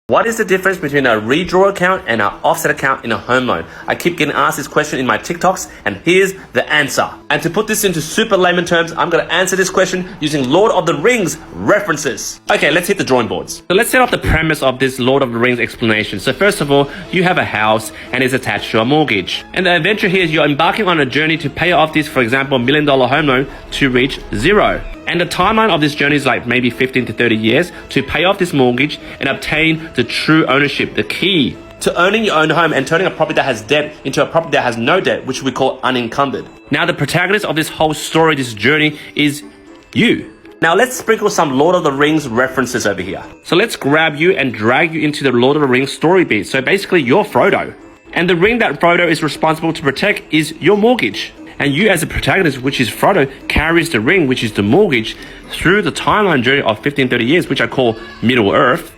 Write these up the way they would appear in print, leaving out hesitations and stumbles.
What is the difference between a redraw account and an offset account in a home loan? I keep getting asked this question in my TikToks, and here's the answer. And to put this into super layman terms, I'm going to answer this question using Lord of the Rings references. Okay, let's hit the drawing boards. So let's set up the premise of this Lord of the Rings explanation. So first of all, you have a house and it's attached to a mortgage. And the adventure here is you're embarking on a journey to pay off this, for example, $1 million home loan to reach zero. And the timeline of this journey is like maybe 15 to 30 years to pay off this mortgage and obtain the true ownership, the key to owning your own home and turning a property that has debt into a property that has no debt, which we call unencumbered. Now, the protagonist of this whole story, this journey, is you. Now, let's sprinkle some Lord of the Rings references over here. So let's grab you and drag you into the Lord of the Rings story beat. So basically, you're Frodo. And the ring that Frodo is responsible to protect is your mortgage. And you as a protagonist, which is Frodo, carries the ring, which is the mortgage, through the timeline journey of 15-30 years, which I call Middle-earth,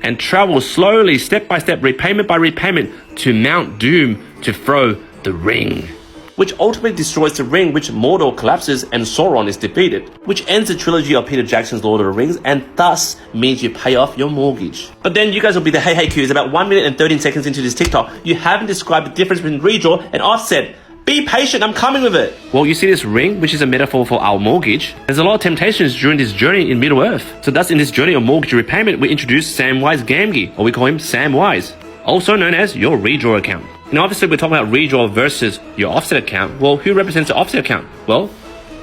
and travels slowly, step by step, repayment by repayment, to Mount Doom to throw the ring, which ultimately destroys the ring, which Mordor collapses and Sauron is defeated, which ends the trilogy of Peter Jackson's Lord of the Rings and thus means you pay off your mortgage. But then you guys will be the hey Q's. About 1 minute and 13 seconds into this TikTok, you haven't described the difference between redraw and offset. Be patient, I'm coming with it. Well, you see this ring, which is a metaphor for our mortgage. There's a lot of temptations during this journey in Middle-earth. So thus in this journey of mortgage repayment, we introduce Samwise Gamgee, or we call him Samwise, also known as your redraw account. Now obviously we're talking about redraw versus your offset account. Well, who represents the offset account? Well,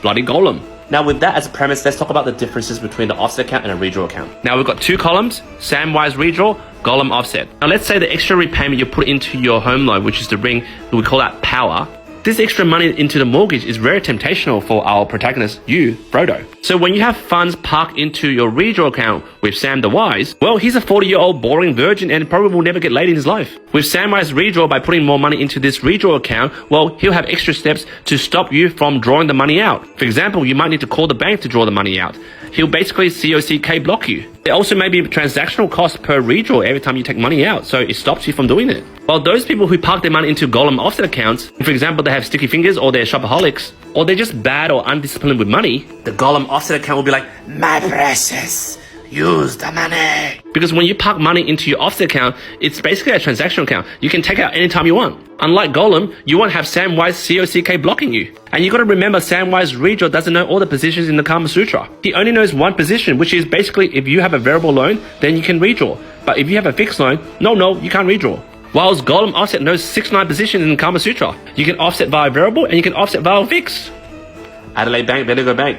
bloody Gollum. Now with that as a premise, let's talk about the differences between the offset account and a redraw account. Now we've got two columns, Samwise redraw, Gollum offset. Now let's say the extra repayment you put into your home loan, which is the ring, we call that power. This extra money into the mortgage is very temptational for our protagonist, you, Frodo. So when you have funds parked into your redraw account with Sam the Wise, well, he's a 40-year-old boring virgin and probably will never get laid in his life. With Samwise redraw, by putting more money into this redraw account, well, he'll have extra steps to stop you from drawing the money out. For example, you might need to call the bank to draw the money out. He'll basically COCK block you. There also may be transactional costs per redraw every time you take money out, so it stops you from doing it. While those people who park their money into Gollum offset accounts, for example, they have sticky fingers or they're shopaholics, or they're just bad or undisciplined with money, the Gollum offset account will be like, my precious, use the money. Because when you park money into your offset account, it's basically a transactional account. You can take it out anytime you want. Unlike Gollum, you won't have Samwise COCK blocking you. And you gotta remember, Samwise redraw doesn't know all the positions in the Kama Sutra. He only knows one position, which is basically if you have a variable loan, then you can redraw. But if you have a fixed loan, no, you can't redraw. Whilst Gollum offset knows 6-9 positions in the Kama Sutra. You can offset via variable and you can offset via fixed. Adelaide Bank, better go bank.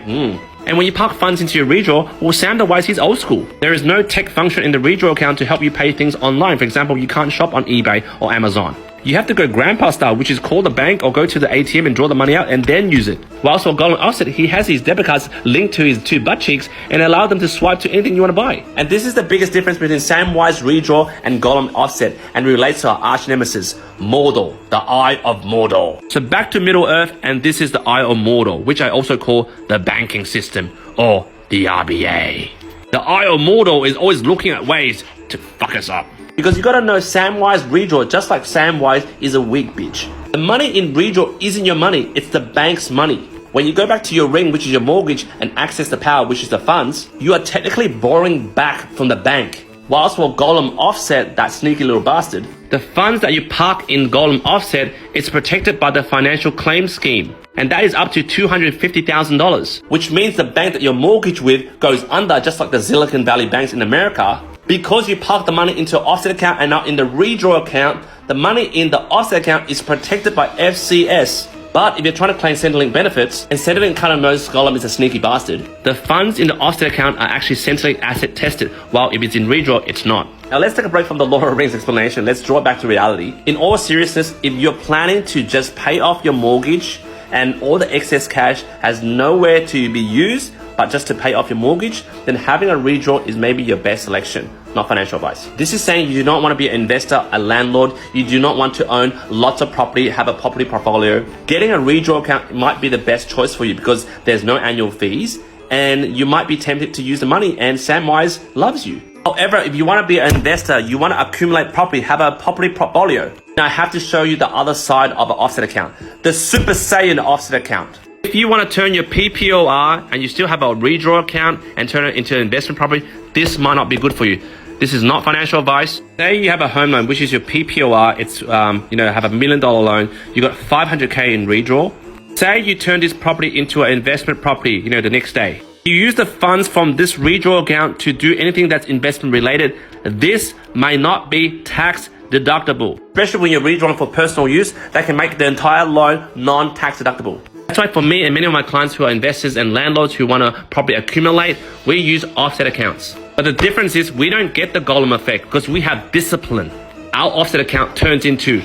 And when you park funds into your redraw, well, Sam the Wise, he's old school. There is no tech function in the redraw account to help you pay things online. For example, you can't shop on eBay or Amazon. You have to go grandpa style, which is call the bank or go to the ATM and draw the money out and then use it. Whilst for Gollum offset, he has his debit cards linked to his two butt cheeks and allow them to swipe to anything you want to buy. And this is the biggest difference between Samwise redraw and Gollum offset, and relates to our arch nemesis, Mordor, the Eye of Mordor. So back to Middle-earth, and this is the Eye of Mordor, which I also call the banking system, or the RBA. The Eye of Mordor is always looking at ways to fuck us up. Because you gotta know, Samwise redraw, just like Samwise, is a weak bitch. The money in redraw isn't your money, it's the bank's money. When you go back to your ring, which is your mortgage, and access the power, which is the funds, you are technically borrowing back from the bank. Whilst for Gollum offset, that sneaky little bastard, the funds that you park in Gollum offset is protected by the financial claim scheme. And that is up to $250,000, which means the bank that you're mortgaged with goes under, just like the Silicon Valley banks in America. Because you park the money into an offset account and not in the redraw account, the money in the offset account is protected by FCS. But if you're trying to claim Centrelink benefits, and Centrelink kind of knows Gollum is a sneaky bastard, the funds in the offset account are actually Centrelink asset tested, while if it's in redraw, it's not. Now let's take a break from the Lord of the Rings explanation. Let's draw it back to reality. In all seriousness, if you're planning to just pay off your mortgage and all the excess cash has nowhere to be used but just to pay off your mortgage, then having a redraw is maybe your best selection, not financial advice. This is saying you do not want to be an investor, a landlord. You do not want to own lots of property, have a property portfolio. Getting a redraw account might be the best choice for you because there's no annual fees and you might be tempted to use the money, and Samwise loves you. However, if you want to be an investor, you want to accumulate property, have a property portfolio. Now I have to show you the other side of an offset account, the Super Saiyan offset account. If you want to turn your PPOR and you still have a redraw account and turn it into an investment property, this might not be good for you. This is not financial advice. Say you have a home loan, which is your PPOR. It's, have a $1 million loan. You got 500K in redraw. Say you turn this property into an investment property, the next day. You use the funds from this redraw account to do anything that's investment related. This may not be tax deductible. Especially when you're redrawing for personal use, that can make the entire loan non-tax deductible. That's why for me and many of my clients who are investors and landlords who want to properly accumulate, we use offset accounts. But the difference is we don't get the golem effect because we have discipline. Our offset account turns into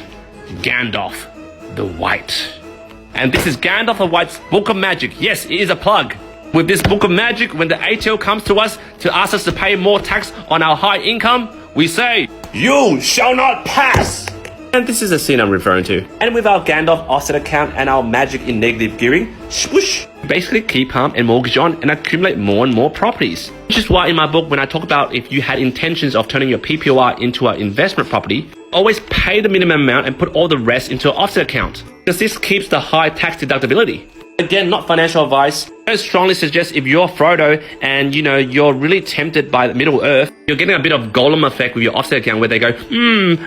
Gandalf the White. And this is Gandalf the White's Book of Magic. Yes, it is a plug. With this Book of Magic, when the ATO comes to us to ask us to pay more tax on our high income, we say, "You shall not pass." And this is the scene I'm referring to. And with our Gandalf offset account and our magic in negative gearing, swoosh, basically keep calm and mortgage on and accumulate more and more properties. Which is why in my book, when I talk about if you had intentions of turning your PPOR into an investment property, always pay the minimum amount and put all the rest into an offset account. Because this keeps the high tax deductibility. Again, not financial advice. I strongly suggest if you're Frodo and you're really tempted by Middle Earth, you're getting a bit of golem effect with your offset account where they go,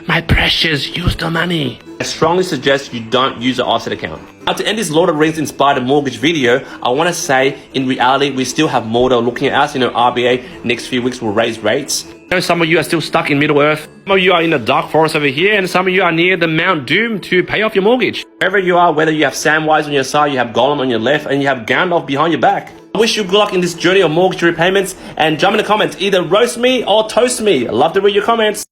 my precious, use the money. I strongly suggest you don't use an offset account. Now to end this Lord of the Rings inspired mortgage video, I want to say in reality, we still have more that are looking at us. RBA next few weeks will raise rates. Some of you are still stuck in Middle Earth. Some of you are in the dark forest over here, and some of you are near the Mount Doom to pay off your mortgage. Wherever you are, whether you have Samwise on your side, you have Gollum on your left, and you have Gandalf behind your back. I wish you good luck in this journey of mortgage repayments, and jump in the comments. Either roast me or toast me. I love to read your comments.